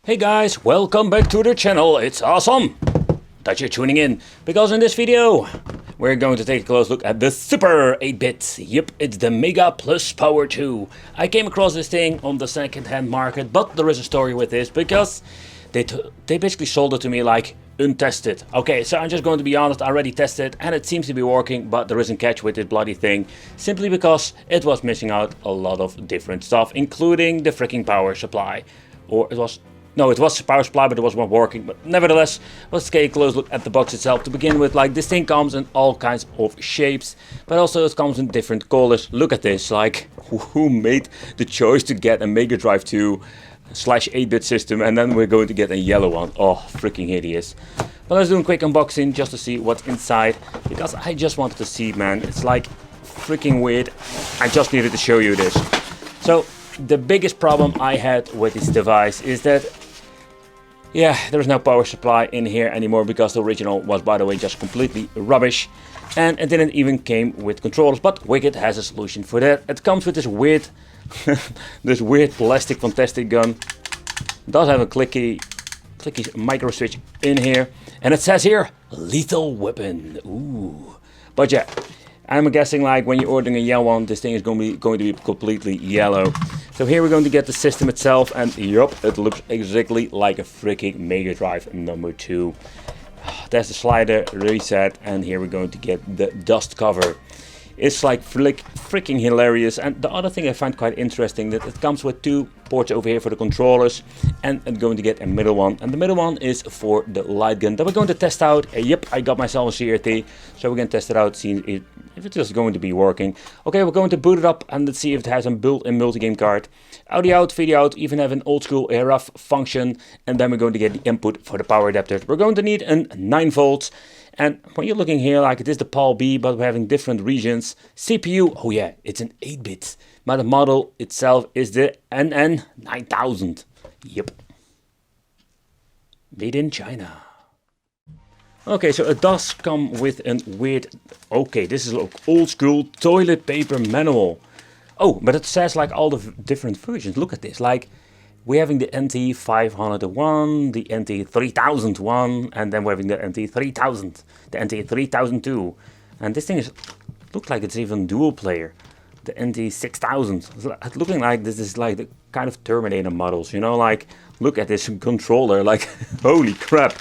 Hey guys, welcome back to the channel. It's awesome that you're tuning in, because in this video we're going to take a close look at the Super 8-bit. Yep, it's the Mega Plus Power 2. I came across this thing on the second-hand market, but there is a story with this, because they basically sold it to me like untested. Okay, so I'm just going to be honest, I already tested and it seems to be working, but there isn't catch with this bloody thing, simply because it was missing out a lot of different stuff, including the freaking power supply. Or it was... No, it was a power supply, but it was not working. But nevertheless, let's take a close look at the box itself. To begin with, like, this thing comes in all kinds of shapes, but also it comes in different colors. Look at this, like, who made the choice to get a Megadrive 2 / 8-bit system, and then we're going to get a yellow one. Oh, freaking hideous. But let's do a quick unboxing just to see what's inside, because I just wanted to see, man. It's like freaking weird. I just needed to show you this. So the biggest problem I had with this device is that, yeah, there's no power supply in here anymore, because the original was, by the way, just completely rubbish, and it didn't even came with controllers. But Wicked has a solution for that. It comes with this weird this weird plastic fantastic gun. It does have a clicky micro switch in here, and it says here lethal weapon. Ooh. But yeah, I'm guessing like when you're ordering a yellow one, this thing is going to be completely yellow. So here we're going to get the system itself, and yup, it looks exactly like a freaking Megadrive number 2. There's the slider, reset, and here we're going to get the dust cover. It's like freaking hilarious. And the other thing I find quite interesting, that it comes with 2 ports over here for the controllers, and I'm going to get a middle one, and the middle one is for the light gun that we're going to test out. Yep, I got myself a CRT, so we're going to test it out, see if it's just going to be working. Okay, we're going to boot it up and let's see if it has a built-in multi-game card. Audio out, video out, even have an old school RF function, and then we're going to get the input for the power adapter. We're going to need a 9 volts. And when you're looking here, like, it is the PAL B, but we're having different regions. CPU, oh yeah, it's an 8-bit. But the model itself is the NN9000. Yep. Made in China. Okay, so it does come with a weird... Okay, this is an old school toilet paper manual. Oh, but it says like all the different versions. Look at this, like... We're having the NT501, the NT3001, and then we're having the NT3000, the NT3002. And this thing looks like it's even dual player. The NT6000. It's looking like this is like the kind of Terminator models, you know, like, look at this controller, like, holy crap.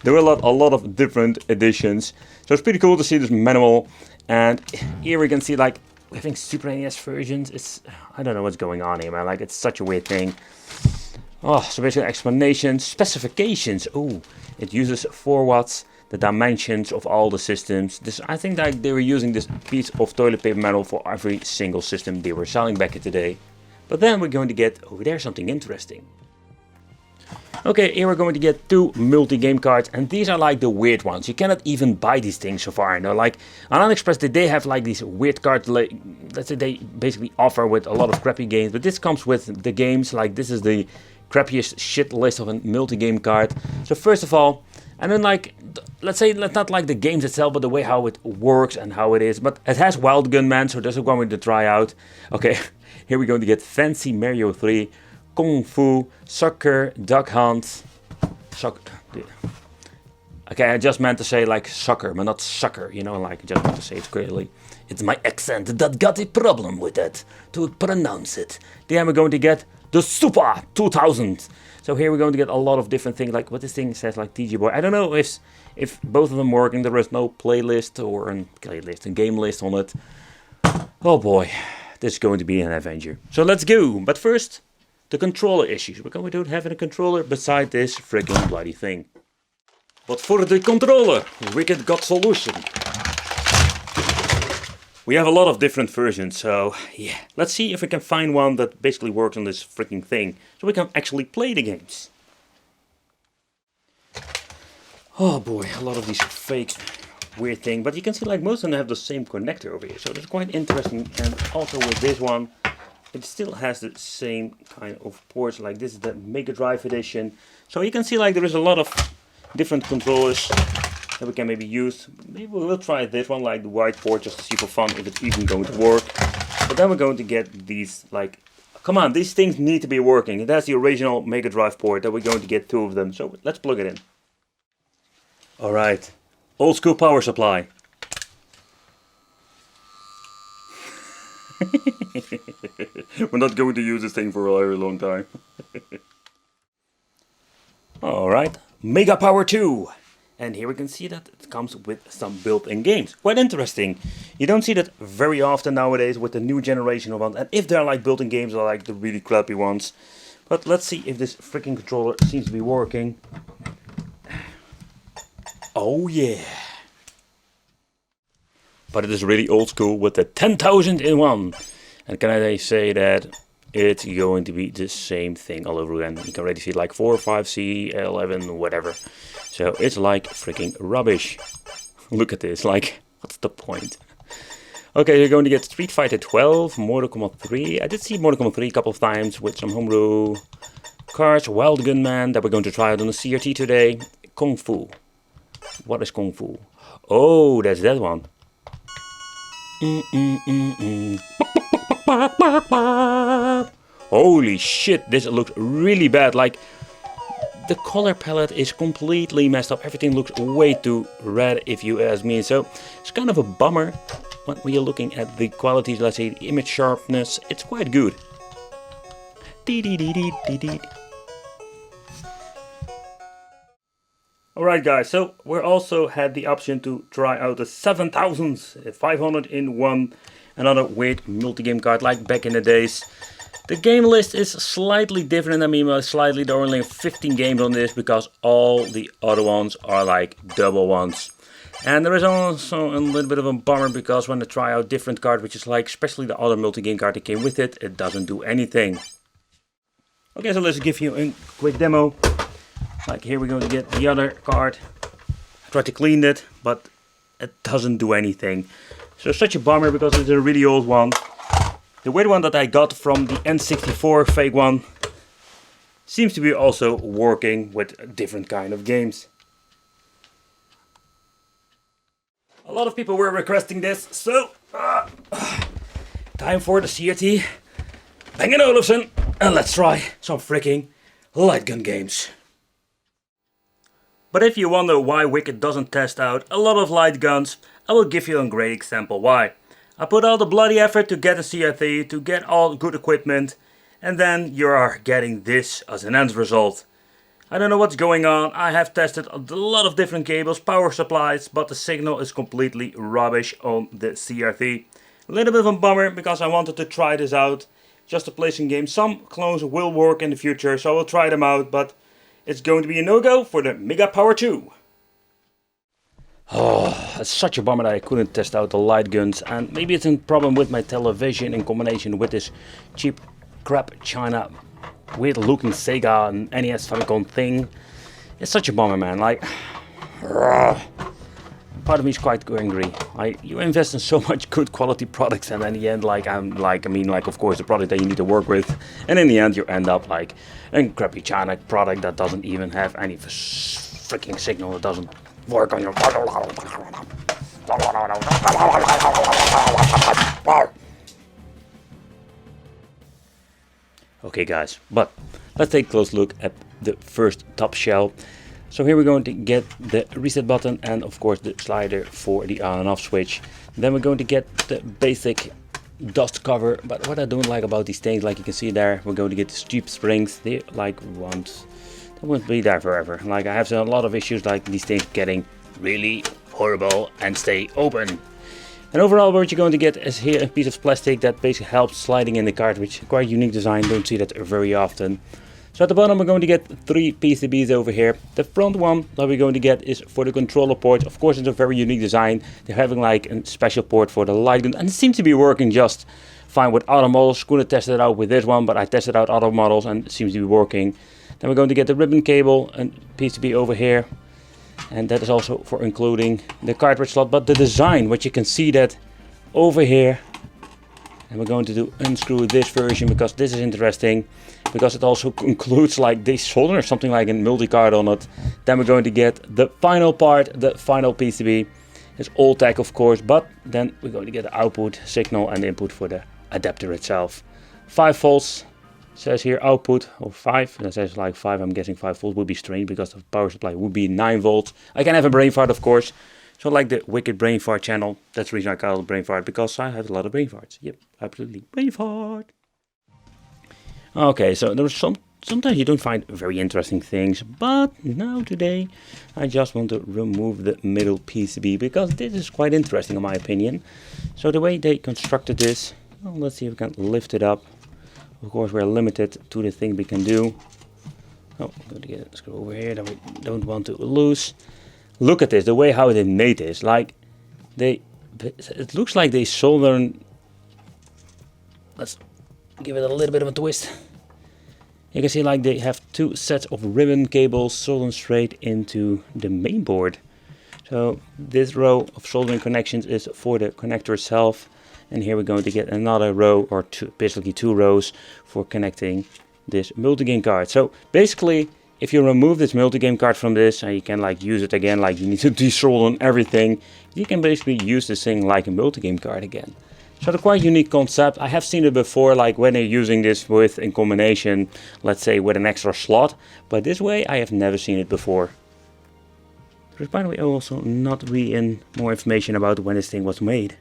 There were a lot of different editions. So it's pretty cool to see this manual. And here we can see, like, I think Super NES versions. It's, I don't know what's going on here, man. Like, it's such a weird thing. Oh, so basically explanations, specifications. Oh, it uses 4 watts, the dimensions of all the systems. This, I think that they were using this piece of toilet paper metal for every single system they were selling back in the day. But then we're going to get over there something interesting. Okay, here we're going to get 2 multi-game cards, and these are like the weird ones. You cannot even buy these things so far. You know, like on AliExpress, they have like these weird cards, like, that's what they basically offer with a lot of crappy games. But this comes with the games. Like, this is the crappiest shit list of a multi-game card. So first of all, and then like, let's say, not like the games itself, but the way how it works and how it is. But it has Wild Gunman, so this is one to try out. Okay, here we're going to get Fancy Mario 3. Kung Fu, Soccer, Duck Hunt, Soccer. Okay, I just meant to say like soccer, but not sucker, you know, like I just want to say it clearly. It's my accent that got a problem with it, to pronounce it. Then we're going to get the Super 2000. So here we're going to get a lot of different things, like what this thing says, like TG Boy. I don't know if both of them work and there is no playlist or a game list on it. Oh boy, this is going to be an adventure. So let's go, but first... the controller issues. We're going to have a controller beside this freaking bloody thing. But for the controller, Wicked got solution. We have a lot of different versions, so yeah. Let's see if we can find one that basically works on this freaking thing, so we can actually play the games. Oh boy, a lot of these fake weird thing, but you can see like most of them have the same connector over here, so that's quite interesting. And also with this one, it still has the same kind of ports, like this is the Mega Drive edition. So you can see like there is a lot of different controllers that we can maybe use. Maybe we'll try this one, like the white port, just to see for fun if it's even going to work. But then we're going to get these like Come on, these things need to be working. That's the original Mega Drive port that we're going to get 2 of them. So let's plug it in. Alright, old school power supply. We're not going to use this thing for a very long time. Alright, Mega Power 2. And here we can see that it comes with some built-in games. Quite interesting. You don't see that very often nowadays with the new generation of ones. And if they're like built-in games, they're like the really crappy ones. But let's see if this freaking controller seems to be working. Oh yeah. But it is really old school with the 10,000 in one. And can I say that it's going to be the same thing all over again. You can already see like 4, 5, C, 11, whatever. So it's like freaking rubbish. Look at this, like, what's the point? Okay, you're going to get Street Fighter 12, Mortal Kombat 3. I did see Mortal Kombat 3 a couple of times with some homebrew cards. Wild Gunman that we're going to try out on the CRT today. Kung Fu. What is Kung Fu? Oh, that's that one. Holy shit, this looks really bad. Like, the color palette is completely messed up. Everything looks way too red, if you ask me. So it's kind of a bummer when you're looking at the qualities. Let's say the image sharpness, it's quite good. Alright guys, so we also had the option to try out the 7000, 500 in one, another weird multi-game card like back in the days. The game list is slightly different. I mean, slightly, there are only 15 games on this because all the other ones are like double ones. And there is also a little bit of a bummer because when I try out different card, which is like especially the other multi-game card that came with it, it doesn't do anything. Okay, so let's give you a quick demo. Like here we're going to get the other card. I tried to clean it, but it doesn't do anything. So it's such a bummer because it's a really old one. The weird one that I got from the N64 fake one seems to be also working with different kind of games. A lot of people were requesting this, so time for the CRT Bang & Olufsen, and let's try some freaking light gun games. But if you wonder why Wicked doesn't test out a lot of light guns, I will give you a great example why. I put all the bloody effort to get a CRT, to get all good equipment, and then you are getting this as an end result. I don't know what's going on. I have tested a lot of different cables, power supplies, but the signal is completely rubbish on the CRT. A little bit of a bummer because I wanted to try this out just to play some games. Some clones will work in the future, so I will try them out, but it's going to be a no-go for the Mega Power 2. Oh, it's such a bummer that I couldn't test out the light guns, and maybe it's a problem with my television in combination with this cheap crap China weird looking Sega and NES Famicom thing. It's such a bummer, man. Like, part of me is quite angry. You invest in so much good quality products, and in the end, of course, the product that you need to work with, and in the end, you end up like a crappy China product that doesn't even have any freaking signal. That doesn't work on your. Okay, guys, but let's take a close look at the first top shell. So here we're going to get the reset button and of course the slider for the on and off switch. Then we're going to get the basic dust cover, but what I don't like about these things, like you can see there, we're going to get the cheap springs. They won't be there forever. Like I have a lot of issues like these things getting really horrible and stay open. And overall what you're going to get is here a piece of plastic that basically helps sliding in the cartridge. Quite unique design, don't see that very often. So at the bottom we're going to get 3 PCBs over here. The front one that we're going to get is for the controller port. Of course it's a very unique design. They're having like a special port for the light gun, and it seems to be working just fine with other models. Couldn't test it out with this one, but I tested out other models and it seems to be working. Then we're going to get the ribbon cable and PCB over here. And that is also for including the cartridge slot, but the design, what you can see that over here. And we're going to unscrew this version because this is interesting, because it also includes like this solder or something like a multi-card on it. Then we're going to get the final part, the final PCB. It's all tech of course, but then we're going to get the output signal and the input for the adapter itself. 5 volts says here output of 5, and it says like 5, I'm guessing 5 volts would be strange because the power supply would be 9 volts. I can have a brain fart, of course. So like the wicked brain fart channel, that's the reason I call it brain fart, because I have a lot of brain farts. Yep, absolutely, brain fart. Okay, so there's sometimes you don't find very interesting things, but now today I just want to remove the middle PCB because this is quite interesting in my opinion. So the way they constructed this, well, let's see if we can lift it up. Of course we're limited to the thing we can do. Oh, I'm going to get a screw over here that we don't want to lose. Look at this, the way how they made this, like it looks like they solder. Let's give it a little bit of a twist. You can see like they have 2 sets of ribbon cables soldered straight into the main board. So this row of soldering connections is for the connector itself, and here we're going to get another row, or basically 2 rows for connecting this multi-game card. So basically, if you remove this multi-game card from this and you can like use it again, like you need to desolder everything, you can basically use this thing like a multi-game card again. So it's a quite unique concept. I have seen it before, like when they're using this with in combination, let's say with an extra slot, but this way I have never seen it before. There's by the way also not really more information about when this thing was made.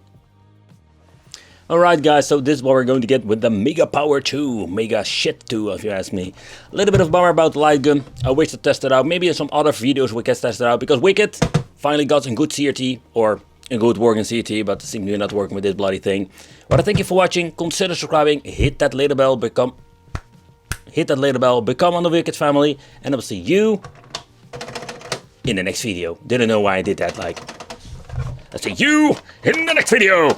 Alright guys, so this is what we're going to get with the Mega Power 2, Mega Shit 2 if you ask me. A little bit of bummer about the light gun, I wish to test it out, maybe in some other videos we can test it out, because Wicked finally got a good CRT, or a good working CRT, but it seems to be not working with this bloody thing. But I thank you for watching, consider subscribing, hit that little bell, become on the Wicked family, and I will see you in the next video. Didn't know why I did that, like. I'll see you in the next video.